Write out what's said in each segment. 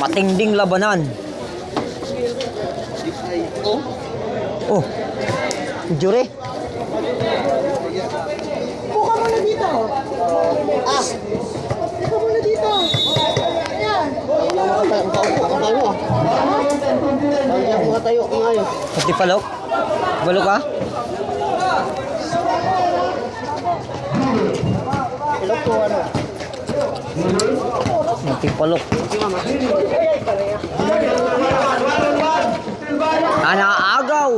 Matinding labanan. Oh. Jure. Buka muna dito. Buka muna dito. Ayan. Tayo ngayon. Pati palok. Balok ka? Ilok ko ano? Pati palok. Naagaw.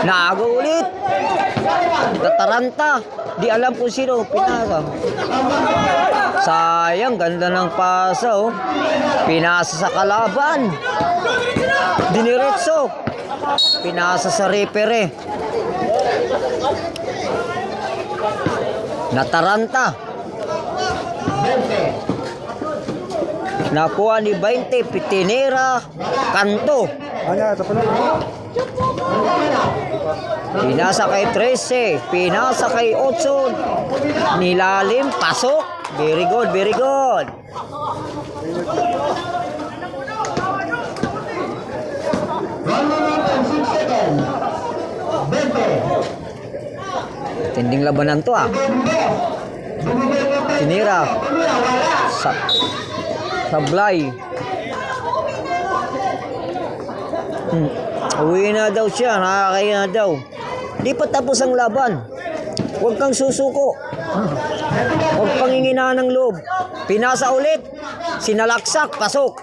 Naagaw ulit. Tataranta. Di alam kung sino pinasa. Sayang, ganda ng pasa oh. Pinasa sa kalaban. Diniretso. Pinasa sa repere. Nataranta. Nakuha ni 20, Pitinera, Kanto. Pinasa kay 13, pinasa kay 8, nilalim, pasok. Very good, very good. Tinding labanan to ah. Tinira. Sablay. Uwi na daw siya, nakakaya na daw. Di pa tapos ang laban. Huwag kang susuko. Huwag pangingina ng loob. Pinasa ulit. Sinalaksak, pasok.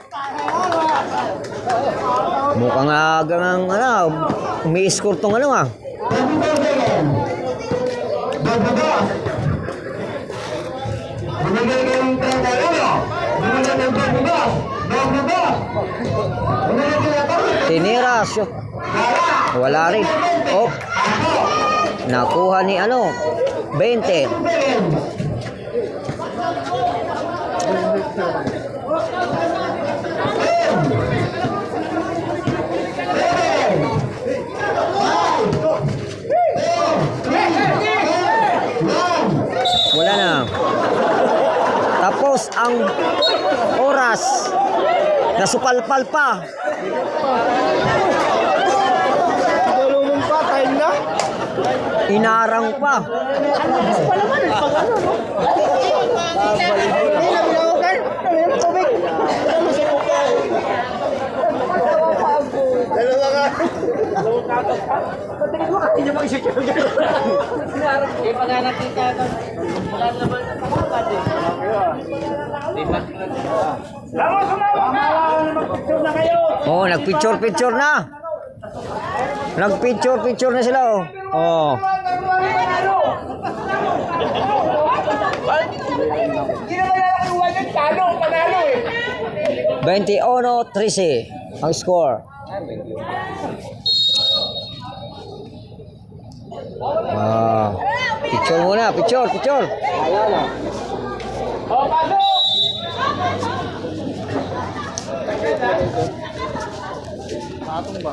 Mukhang agang umi-score tong ah. Tinira siya. Wala rin. Oh. Nakuha ni 20. Wala na. Tapos ang oras. Nasupalpal pa. Dalunong pa, time na. Inarang pa. Ano pa naman? Pag ano, no? Hindi na binawakan. Kami naman tubig. Dalawa ka. Patingin mo kasi niya mag-isip yung gano'n. Eh, pag nakita ka, wala naman na pagkakad eh. Oh, nagpicture-picture na. Nagpicture-picture na sila oh. Oh. Hindi na malalakiwan yung talo, panalo eh. 21-13 ang score. Picture muna, picture. Oh, pasok! Patong ba?